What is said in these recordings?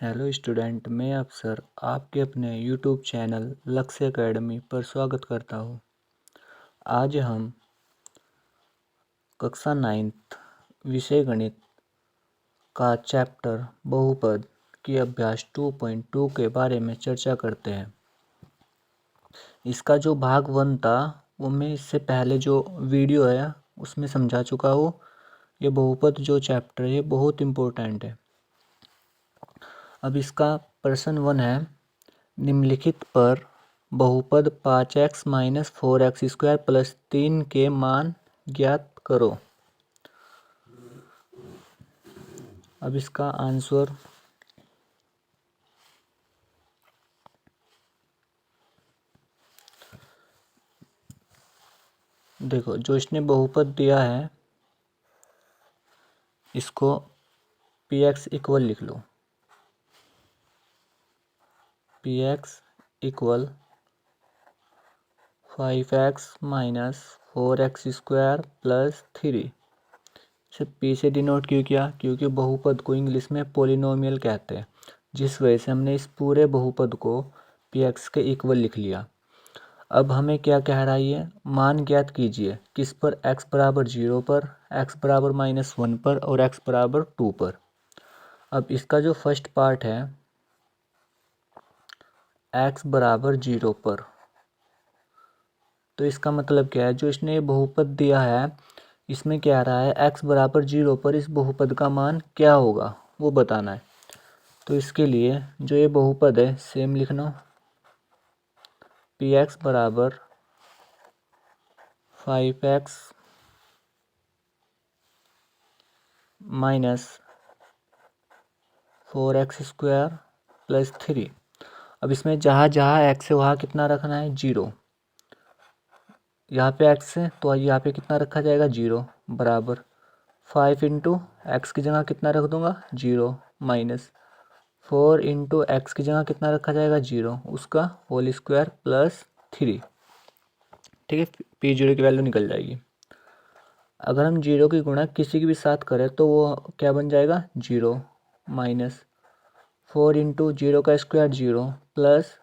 Hello student, मैं अफसर आपके अपने यूट्यूब चैनल लक्ष्य एकेडमी पर स्वागत करता हूँ। आज हम कक्षा 9th विषय गणित का चैप्टर बहुपद की अभ्यास 2.2 के बारे में चर्चा करते हैं। इसका जो भाग 1 था वो मैं इससे पहले जो वीडियो है उसमें समझा चुका हूँ। ये बहुपद जो चैप्टर है बहुत इम्पोर्टेंट है। अब इसका प्रश्न 1 है, निम्नलिखित पर बहुपद 5x minus 4x square plus 3 के मान ज्ञात करो। अब इसका आंसर देखो, जो इसने बहुपद दिया है इसको px इक्वल लिख लो। px equal 5x minus 4x square plus 3। इसे p से डिनोट क्यों किया? क्योंकि बहुपद को इंग्लिश में पॉलिनोमियल कहते हैं, जिस वजह से हमने इस पूरे बहुपद को px के इक्वल लिख लिया। अब हमें क्या कह रहा है ये? मान ज्ञात कीजिए। किस पर? x बराबर 0 पर, x बराबर -1 पर और x बराबर 2 पर। अब इसका जो फर्स्ट पार्ट है x बराबर 0 पर, तो इसका मतलब क्या है? जो इसने बहुपद दिया है इसमें क्या आ रहा है? x बराबर 0 पर इस बहुपद का मान क्या होगा वो बताना है। तो इसके लिए जो ये बहुपद है सेम लिखना। px बराबर 5x minus 4x square plus 3। अब इसमें जहाँ जहाँ x है वहाँ कितना रखना है? 0। यहाँ पे x है तो यहाँ पे कितना रखा जाएगा? 0 बराबर 5 इंटू एक्स की जगह कितना रख दूंगा? 0 माइनस 4 इंटू एक्स की जगह कितना रखा जाएगा? 0, उसका होल स्क्वायर प्लस 3। ठीक है, p0 की वैल्यू निकल जाएगी। अगर हम 0 की गुणा किसी के भी साथ करें तो वो क्या बन जाएगा? 0 माइनस 4 इंटू 0 का स्क्वायर 0 प्लस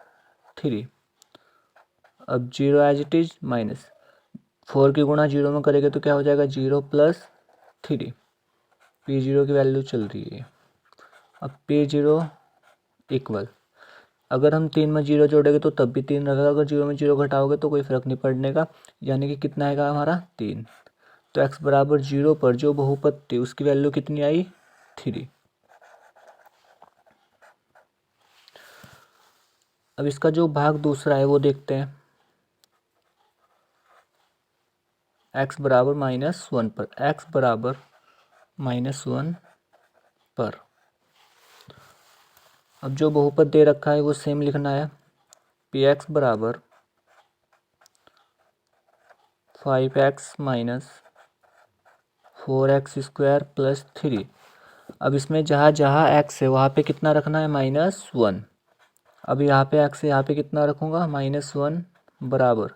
3। अब 0 एज इट इज माइनस 4 की गुणा 0 में करेंगे तो क्या हो जाएगा? 0 प्लस 3। p0 की वैल्यू चल रही है। अब p0 इक्वल, अगर हम 3 में 0 जोड़ेंगे तो तब भी 3 रहेगा। अगर 0 में 0 घटाओगे तो कोई फर्क नहीं पड़ने का, यानी कि कितना आएगा हमारा? 3। तो x बराबर 0 पर जो बहुपद थी उसकी वैल्यू कितनी आई? 3। अब इसका जो भाग दूसरा है वो देखते हैं। x बराबर -1 पर, x बराबर -1 पर अब जो बहुपद दे रखा है वो सेम लिखना है। px बराबर 5x minus 4x square plus 3। अब इसमें जहाँ जहाँ x है वहाँ पे कितना रखना है? -1। अब यहाँ पे x है, यहाँ पे कितना रखूँगा? -1 बराबर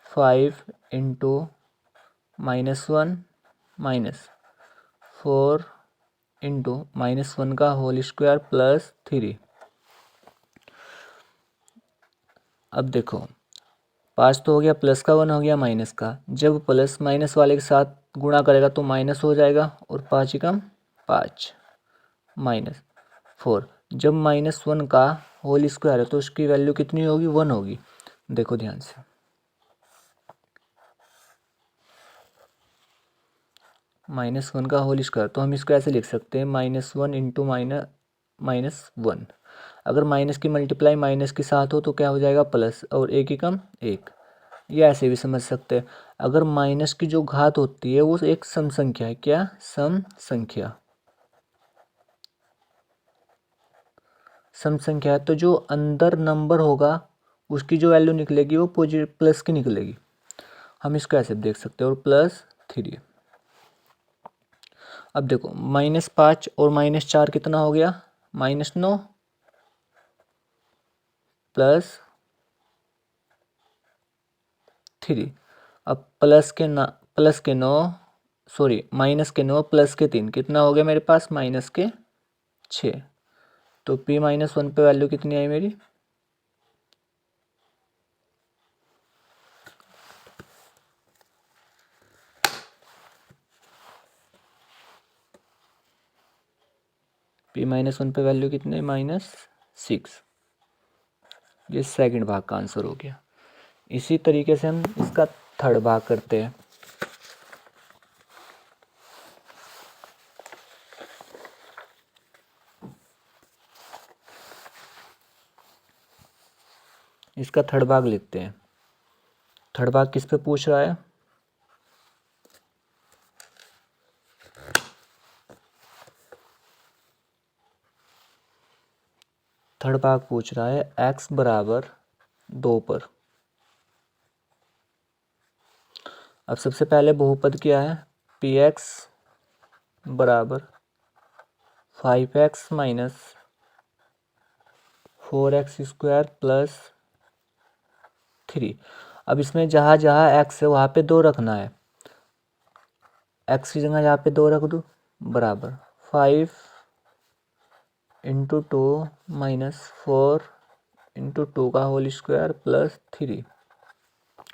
5 इंटू -1 माइनस 4 इंटू -1 का होल स्क्वायर प्लस 3। अब देखो, 5 तो हो गया, प्लस का 1 हो गया माइनस का। जब प्लस माइनस वाले के साथ गुणा करेगा तो माइनस हो जाएगा, और 5 एकम 5 माइनस 4। जब -1 का होल स्क्वायर है तो उसकी वैल्यू कितनी होगी? 1 होगी। देखो ध्यान से, -1 का होल स्क्वायर, तो हम इसको ऐसे लिख सकते हैं -1 इंटू -1। अगर माइनस की मल्टीप्लाई माइनस के साथ हो तो क्या हो जाएगा? प्लस, और एक ही कम एक। ये ऐसे भी समझ सकते हैं। अगर माइनस की जो घात होती है वो एक सम संख्या है। क्या? सम संख्या। सम संख्या है तो जो अंदर नंबर होगा उसकी जो वैल्यू निकलेगी वो पॉजिटिव प्लस की निकलेगी। हम इसको ऐसे देख सकते हैं, और प्लस 3। अब देखो, -5 और -4 कितना हो गया? -9 प्लस 3। अब प्लस के 9 सॉरी माइनस के 9 प्लस के 3 कितना हो गया मेरे पास? -6। तो p-1 पे वैल्यू कितनी आई मेरी, p-1 पे वैल्यू कितनी, -6। ये सेकंड भाग का आंसर हो गया। इसी तरीके से हम इसका थर्ड भाग करते हैं। इसका थर्ड भाग लिखते हैं। थर्ड भाग किस पे पूछ रहा है, थर्ड भाग पूछ रहा है x बराबर 2 पर। अब सबसे पहले बहुपद क्या है, px बराबर 5x minus 4x square plus 3। अब इसमें जहाँ जहाँ x है वहाँ पे 2 रखना है। x की जगह यहाँ पे 2 रख दूँ, बराबर 5 इंटू 2 माइनस 4 इंटू 2 का होल स्क्वायर प्लस 3।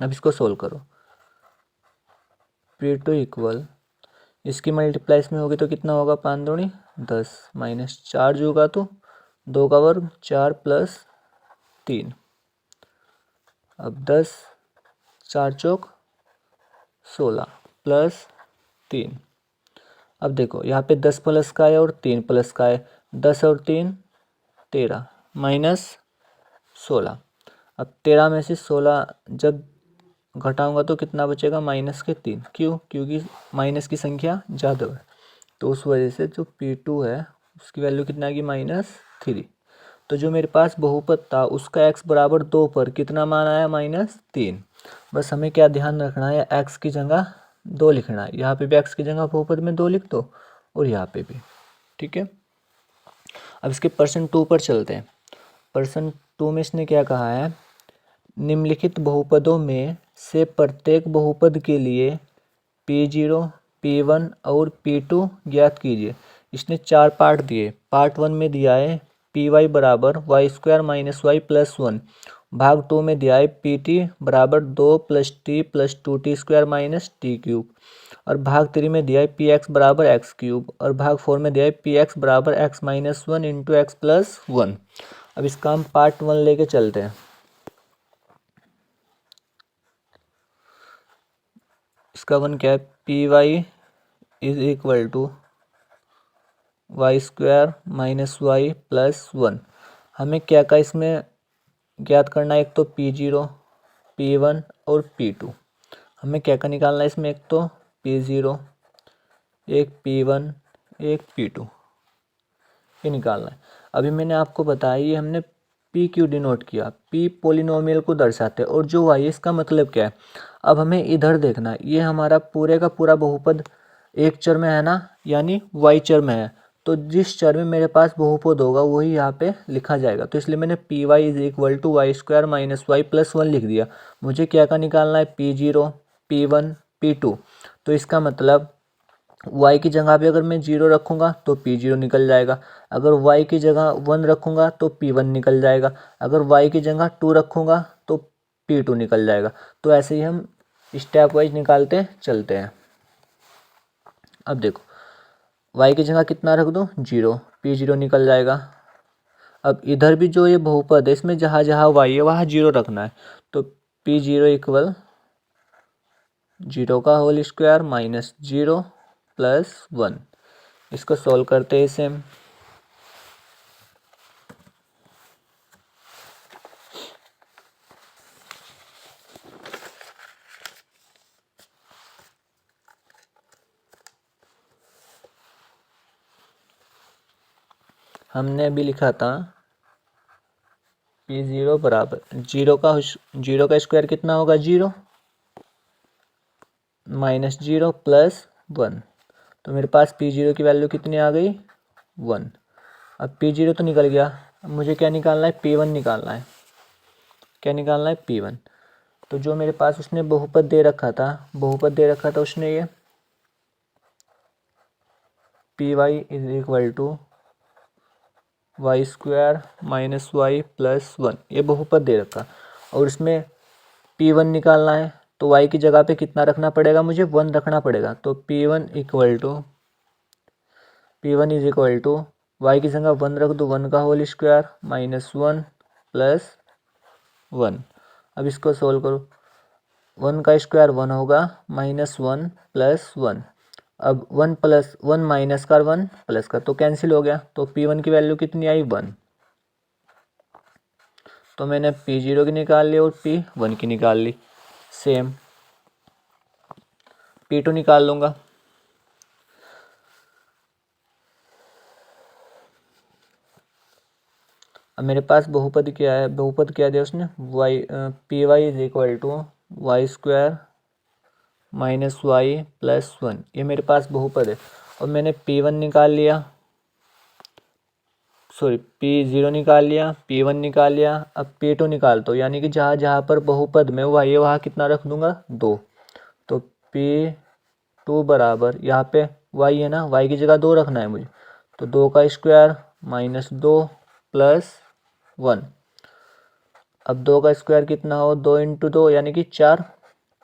अब इसको सोल्व करो। P2 इक्वल, इसकी मल्टीप्लाई इसमें होगी तो कितना होगा, 5 दूनी 10 माइनस 4 जो होगा तो 2 का वर्ग 4 प्लस 3। अब 10 4 चौक 16 प्लस 3। अब देखो यहाँ पे 10 प्लस का है और 3 प्लस का है, 10 और 3 13 माइनस 16। अब 13 में से 16 जब घटाऊंगा तो कितना बचेगा, -3। क्यों, क्योंकि माइनस की संख्या ज़्यादा है, तो उस वजह से जो P2 है उसकी वैल्यू कितना आएगी, -3। तो जो मेरे पास बहुपद था उसका x बराबर 2 पर कितना मान आया, -3। बस हमें क्या ध्यान रखना है, x की जगह 2 लिखना है। यहाँ पे भी x की जगह बहुपद में 2 लिख दो और यहाँ पे भी, ठीक है। अब इसके %2 पर चलते हैं। %2 में इसने क्या कहा है, निम्नलिखित बहुपदों में से प्रत्येक बहुपद के लिए P0, P1 और P2 ज्ञात कीजिए। इसने 4 पार्ट दिए। पार्ट 1 में दिया है Py बराबर y square minus y plus 1। भाग 2 में दिया है Pt बराबर 2 + t + 2t square minus T cube. और भाग 3 में दिया है Px बराबर एक्स क्यूब। और भाग 4 में दिया है Px बराबर x minus 1 into x plus 1। अब इसका हम पार्ट 1 लेके चलते हैं। इसका 1 क्या है, Py is equal to y square minus y plus 1। हमें क्या का इसमें ज्ञात करना है, एक तो P0, P1 और P2। हमें क्या का निकालना है इसमें, एक तो P0, एक P1, एक P2, ये निकालना है। अभी मैंने आपको बताया ये हमने P क्यों डिनोट किया, P पोलिनोमियल को दर्शाते हैं और जो y इसका मतलब क्या है। अब हमें इधर देखना है, ये हमारा पूरे का पूरा बहुपद एक चर में है ना, यानी y चर में है। तो जिस चर में मेरे पास बहुपद होगा वही यहाँ पे लिखा जाएगा। तो इसलिए मैंने Py is equal to y square minus y plus 1 लिख दिया। मुझे क्या का निकालना है, P0, P1, P2। तो इसका मतलब y की जगह पे अगर मैं 0 रखूँगा तो P0 निकल जाएगा, अगर y की जगह 1 रखूँगा तो P1 निकल जाएगा, अगर y की जगह 2 रखूँगा तो P2 निकल जाएगा। तो ऐसे ही हम स्टेप वाइज निकालते चलते हैं। अब देखो y की जगह कितना रख दो, 0, P0 निकल जाएगा। अब इधर भी जो ये बहुपद है इसमें जहाँ जहाँ y है वहाँ 0 रखना है। तो P0 इक्वल 0 का होल स्क्वायर माइनस 0 प्लस 1। इसको सॉल्व करते हैं सेम। हमने अभी लिखा था P0 बराबर 0 का स्क्वायर कितना होगा, 0 माइनस 0 प्लस 1। तो मेरे पास P0 की वैल्यू कितनी आ गई, 1। अब P0 तो निकल गया, अब मुझे क्या निकालना है, P1 निकालना है। क्या निकालना है, P1। तो जो मेरे पास उसने बहुपद दे रखा था उसने ये Py is equal to y square minus y plus 1, ये बहुपद दे रखा और इसमें P1 निकालना है तो y की जगह पे कितना रखना पड़ेगा, मुझे 1 रखना पड़ेगा। तो P1 is equal to Y की जगह 1 रख दो, 1 का होल स्क्वायर माइनस 1 प्लस 1। अब इसको सोल्व करो, 1 का स्क्वायर 1 होगा माइनस 1 प्लस 1। अब 1 प्लस 1 माइनस का 1 प्लस का तो कैंसिल हो गया। तो P1 की वैल्यू कितनी आई, 1। तो मैंने P0 की निकाल ली और P1 की निकाल ली। सेम P2 निकाल लूँगा। अब मेरे पास बहुपद क्या है, बहुपद क्या दिया उसने, P y is equal to y square minus y plus 1, ये मेरे पास बहुपद है। और मैंने P1 निकाल लिया, सॉरी P0 निकाल लिया, P1 निकाल लिया। अब P2 निकालता हूँ, यानी कि जहाँ जहाँ पर बहुपद में हुआ ये वहाँ कितना रख दूंगा, 2। तो P2 बराबर, यहाँ पे y है ना, y की जगह 2 रखना है मुझे, तो 2 का स्क्वायर माइनस 2 प्लस 1। अब 2 का स्क्वायर कितना हो, 2 इंटू 2 यानी कि 4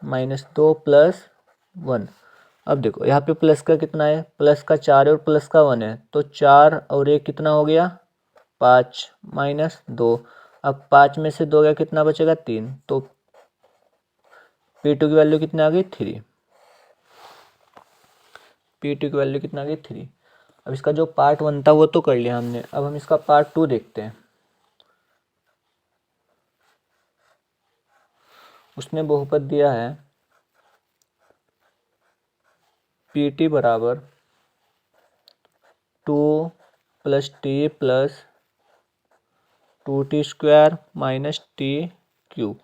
माइनस 2 प्लस 1। अब देखो यहाँ पे प्लस का कितना है, प्लस का 4 है और प्लस का 1 है, तो 4 और 1 कितना हो गया, 5 माइनस 2। अब 5 में से 2 गया, कितना बचेगा, 3। तो P2 की वैल्यू कितनी आ गई, 3। P2 की वैल्यू कितना आ गई, 3। अब इसका जो पार्ट 1 था वो तो कर लिया हमने, अब हम इसका पार्ट 2 देखते हैं। उसने बहुपद दिया है PT बराबर 2 plus T plus 2t square minus T cube,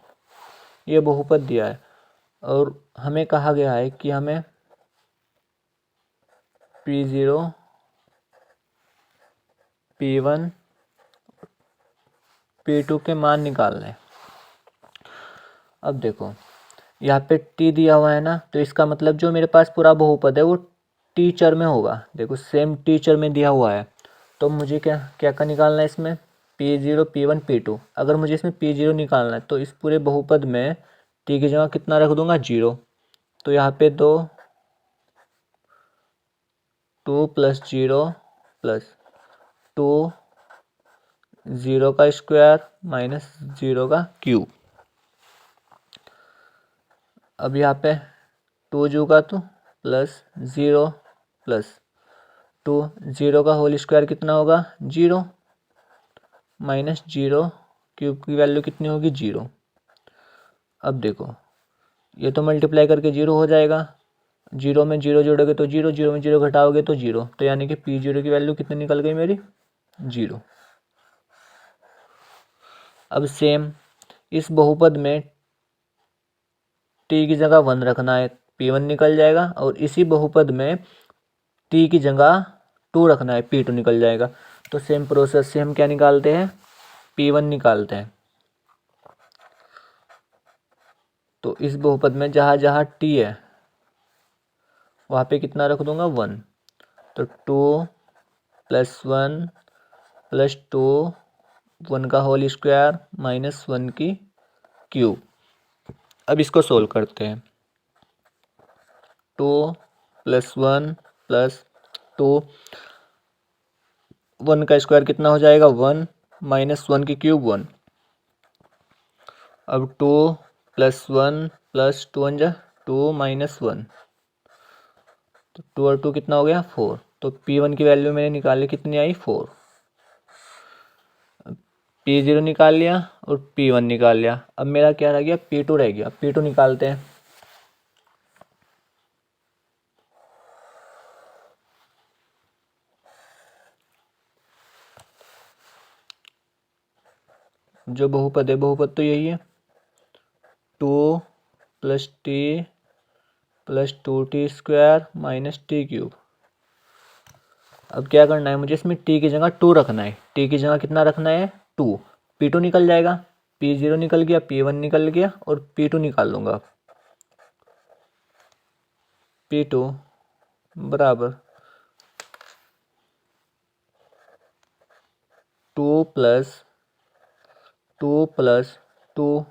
ये बहुपद दिया है। और हमें कहा गया है कि हमें P0 P1 P2 के मान निकालने हैं। अब देखो यहाँ पे t दिया हुआ है ना, तो इसका मतलब जो मेरे पास पूरा बहुपद है वो टीचर में होगा। देखो सेम टीचर में दिया हुआ है, तो मुझे क्या क्या का निकालना है इसमें, P0 P1 P2। अगर मुझे इसमें P0 निकालना है तो इस पूरे बहुपद में t की जगह कितना रख दूंगा, 0। तो यहाँ पे 2 प्लस 0 प्लस 2, 0 का स्क्वायर माइनस 0 का क्यूब। अब यहाँ पे 2 जू का तो प्लस 0 प्लस 2, 0 का होल स्क्वायर कितना होगा, 0 माइनस 0, क्यूब की वैल्यू कितनी होगी, 0। अब देखो ये तो मल्टीप्लाई करके 0 हो जाएगा, 0 में 0 जोड़ोगे तो 0, 0 में 0 घटाओगे तो 0, तो यानी कि P0 की वैल्यू कितनी निकल गई मेरी, 0। अब सेम इस बहुपद में t की जगह 1 रखना है, P1 निकल जाएगा। और इसी बहुपद में t की जगह 2 रखना है, P2 निकल जाएगा। तो सेम प्रोसेस से हम क्या निकालते हैं, P1 निकालते हैं। तो इस बहुपद में जहाँ जहाँ t है वहाँ पे कितना रख दूंगा, 1। तो 2 प्लस 1 प्लस 2, 1 का होल स्क्वायर माइनस 1 की क्यूब। अब इसको सोल्व करते हैं, 2 प्लस 1 प्लस 2, 1 का स्क्वायर कितना हो जाएगा, 1 माइनस 1 की क्यूब 1। अब 2 प्लस 1 प्लस 2 1 2 माइनस 1, तो 2 और 2 कितना हो गया, 4। तो P1 की वैल्यू मैंने निकाली, कितनी आई, 4। P0 निकाल लिया और P1 निकाल लिया। अब मेरा क्या रह गया, P2 रह गया। P2 निकालते हैं। जो बहुपद है, बहुपद तो यही है, 2 plus T plus 2t square minus T cube. अब क्या करना है मुझे, इसमें t की जगह 2 रखना है। t की जगह कितना रखना है, 2। P2 निकल जाएगा, P0 निकल गया, P1 निकल गया और P2 निकाल लूँगा। P2 बराबर 2 प्लस 2 प्लस 2,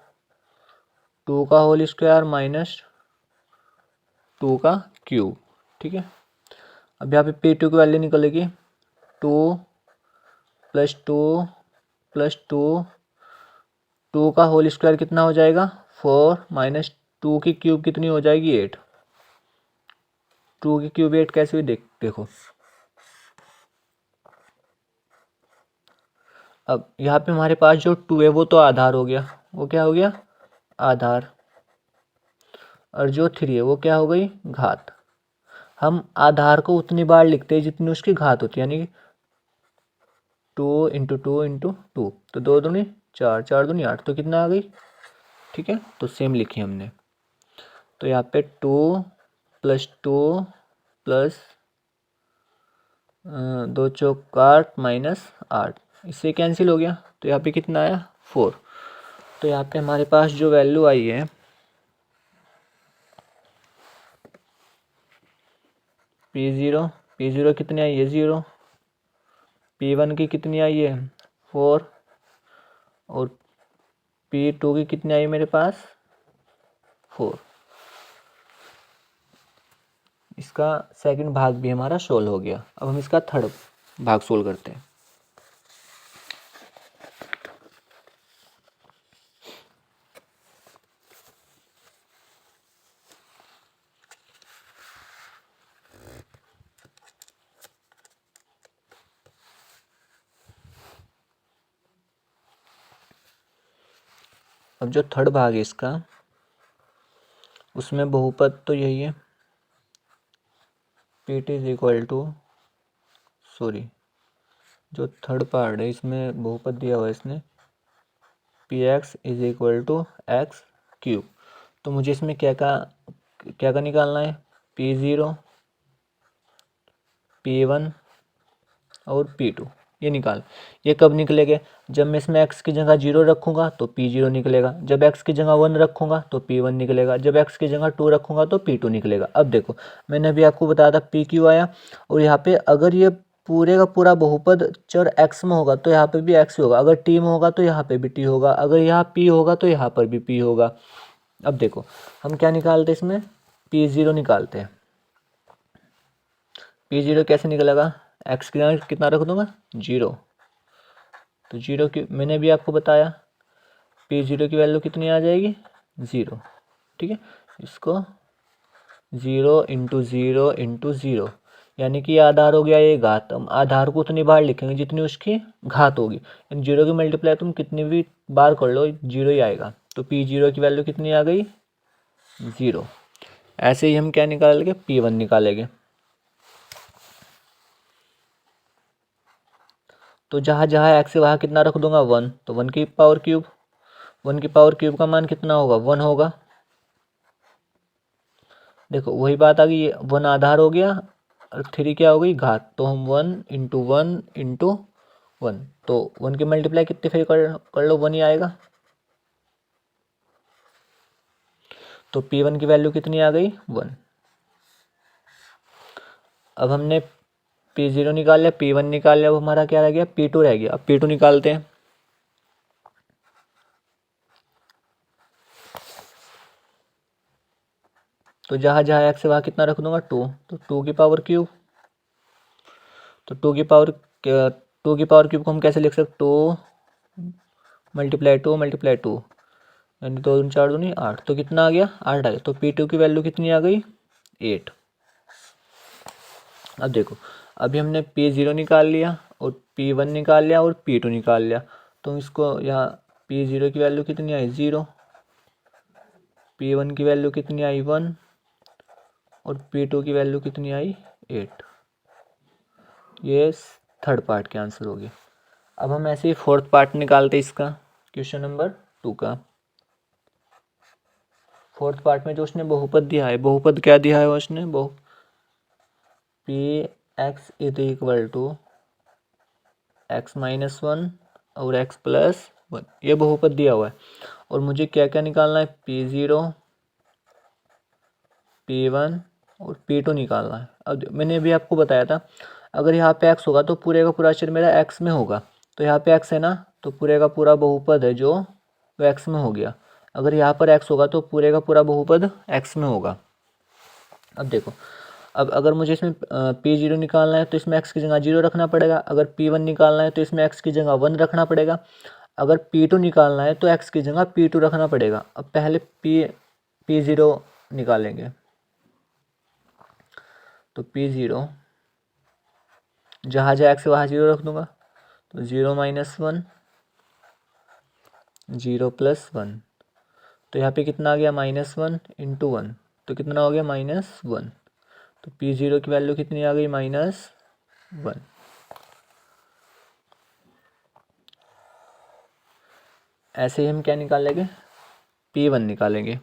2 का होल स्क्वायर माइनस 2 का क्यूब। ठीक है, अब यहाँ पे P2 की वैल्यू निकलेगी 2 प्लस 2 प्लस 2, 2 का होल स्क्वायर कितना हो जाएगा 4 माइनस 2 की क्यूब कितनी हो जाएगी 8। 2 की क्यूब 8 कैसे हुई देखो। अब यहाँ पे हमारे पास जो 2 है वो तो आधार हो गया, वो क्या हो गया आधार, और जो 3 है वो क्या हो गई घात। हम आधार को उतनी बार लिखते हैं जितनी उसकी घात होती है, यानी 2 इंटू 2 इंटू 2, तो 2 दूनी 4, 4 दूनी 8, तो कितना आ गई। ठीक है, तो सेम लिखी हमने। तो यहाँ पे 2 प्लस 2 प्लस 2 चौक 8 माइनस 8, इससे कैंसिल हो गया, तो यहाँ पे कितना आया 4। तो यहाँ पे हमारे पास जो वैल्यू आई है P0 कितनी आई है 0, P1 की कितनी आई है 4, और P2 की कितनी आई मेरे पास 4। इसका सेकंड भाग भी हमारा सोल्व हो गया। अब हम इसका थर्ड भाग सोल्व करते हैं। अब जो थर्ड भाग है इसका, उसमें बहुपद तो यही है, PT is equal to, sorry जो थर्ड पार्ट है इसमें बहुपद दिया हुआ है इसने, PX is equal to x cube. तो मुझे इसमें क्या का निकालना है, P0, P1 और P2, ये निकाल। ये कब निकलेगा, जब मैं इसमें x की जगह 0 रखूँगा तो P0 निकलेगा, जब x की जगह 1 रखूँगा तो P1 निकलेगा, जब x की जगह 2 रखूँगा तो P2 निकलेगा। अब देखो मैंने अभी आपको बताया था PQ आया, और यहाँ पे अगर ये पूरे का पूरा बहुपद चर x में होगा तो यहाँ पे भी x होगा, अगर t में होगा तो यहाँ पे भी t होगा, अगर यहाँ p होगा तो यहाँ पर भी p होगा। अब देखो हम क्या निकालते हैं इसमें, P0 निकालते हैं। P0 कैसे निकलेगा, x की जगह कितना रख दूंगा 0, तो 0 की मैंने भी आपको बताया P0 की वैल्यू कितनी आ जाएगी 0। ठीक है, इसको 0 इंटू 0 इंटू 0, यानी कि आधार हो गया ये घात। हम आधार को उतनी बार लिखेंगे जितनी उसकी घात होगी, यानी 0 की मल्टीप्लाई तुम कितनी भी बार कर लो 0 ही आएगा। तो P0 की वैल्यू कितनी आ गई 0। ऐसे ही हम क्या निकालेंगे P1 निकालेंगे। तो जहाँ जहाँ x है वहाँ कितना रख दूंगा 1, तो 1 की पावर क्यूब, 1 की पावर क्यूब का मान कितना होगा 1 होगा। देखो वही बात आ गई, 1 आधार हो गया और 3 क्या हो गई घात, तो हम 1 इंटू 1 इंटू 1, तो 1 की मल्टीप्लाई कितने फिर कर लो 1 ही आएगा। तो P1 की वैल्यू कितनी आ गई 1। अब हमने P0 निकाल लिया, P1 निकाल लिया, अब हमारा क्या रह गया P2 रह गया। अब P2 निकालते हैं। तो जहाँ जहाँ x है वहाँ कितना रख दूंगा 2, तो 2 की पावर क्यूब, तो 2 की पावर क्यूब को हम कैसे लिख सकते, 2 मल्टीप्लाई 2 मल्टीप्लाई 2, यानी 2 दूनी 4 दूनी 8, तो कितना आ गया 8 आ गया। तो P2 की वैल्यू कितनी आ गई 8। अब देखो अभी हमने P0 निकाल लिया और P1 निकाल लिया और P2 निकाल लिया, तो इसको यहाँ P0 की वैल्यू कितनी आई 0, P1 की वैल्यू कितनी आई 1 और P2 की वैल्यू कितनी आई 8। ये थर्ड पार्ट के आंसर हो गए। अब हम ऐसे ही फोर्थ पार्ट निकालते इसका, क्वेश्चन नंबर 2 का। फोर्थ पार्ट में जो उसने बहुपद दिया है, बहुपद क्या दिया है उसने, Px is equal to x minus 1 और x प्लस 1, ये बहुपद दिया हुआ है। और मुझे क्या क्या निकालना है P0, P1 और P2 निकालना है। अब मैंने अभी आपको बताया था अगर यहाँ पे x होगा तो पूरे का पूरा अक्षर मेरा x में होगा, तो यहाँ पे x है ना, तो पूरे का पूरा बहुपद है जो वो x में हो गया। अगर यहाँ पर x होगा तो पूरे का पूरा बहुपद x में होगा। अब देखो, अब अगर मुझे इसमें P0 निकालना है तो इसमें x की जगह 0 रखना पड़ेगा। अगर P1 निकालना है तो इसमें x की जगह 1 रखना पड़ेगा। अगर P2 निकालना है तो x की जगह P2 रखना पड़ेगा। अब पहले P0 निकालेंगे, तो P0 जहाँ जहाँ x है वहाँ 0 रख दूंगा, तो 0 - 1 0 + 1, तो यहाँ पे कितना आ गया -1 × 1, तो कितना हो गया -1। तो P0 की वैल्यू कितनी आ गई -1। ऐसे ही हम क्या निकालेंगे, P1 निकालेंगे।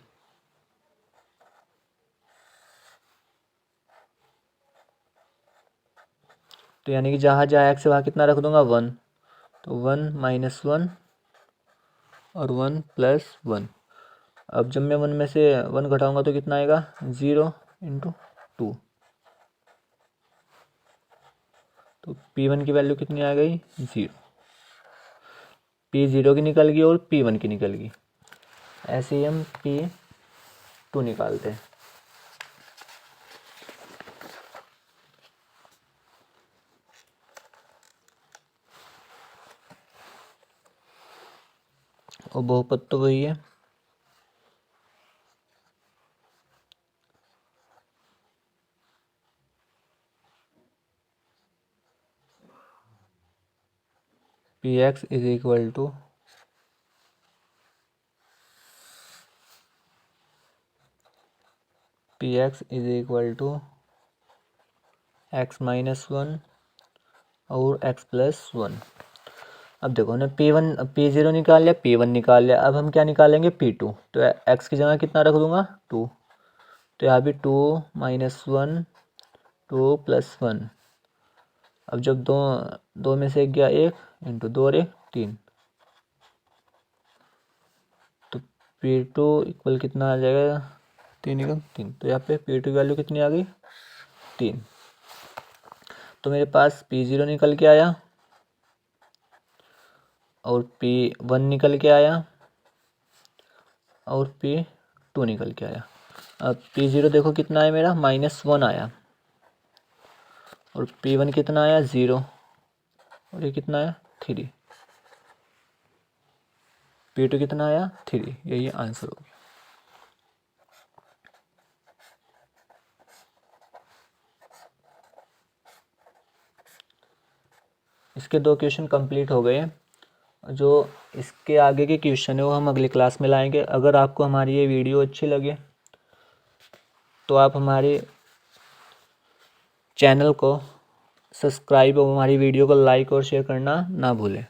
तो यानी कि जहाँ जहाँ x है वहाँ कितना रख दूंगा 1, तो 1 - 1 और 1 + 1। अब जब मैं 1 में से 1 घटाऊंगा तो कितना आएगा 0 × 2, तो P1 की वैल्यू कितनी आ गई 0। P0 की निकल गई और P1 की निकल गई। ऐसे ही हम P2 निकालते हैं। और बहुपद तो वही है, Px = x - 1 और x + 1। अब देखो ना, P0 निकाल लिया, P1 निकाल लिया। अब हम क्या निकालेंगे P2, तो x की जगह कितना रख दूंगा 2, तो यहाँ भी 2 - 1 2 + 1। अब जब दो में से एक गया 1 × 2 और 1 3, तो P2 = कितना आ जाएगा 3 × 3, तो यहाँ पे P2 की वैल्यू कितनी आ गई 3। तो मेरे पास P0 निकल के आया और P1 निकल के आया और P2 निकल के आया। अब P0 देखो कितना है मेरा -1 आया, और P1 कितना आया 0, और ये कितना आया 3। P2 कितना आया 3, यही आंसर हो गया। इसके 2 क्वेश्चन कंप्लीट हो गए। जो इसके आगे के क्वेश्चन है वो हम अगली क्लास में लाएंगे। अगर आपको हमारी ये वीडियो अच्छी लगे तो आप हमारे चैनल को सब्सक्राइब और हमारी वीडियो को लाइक और शेयर करना ना भूलें।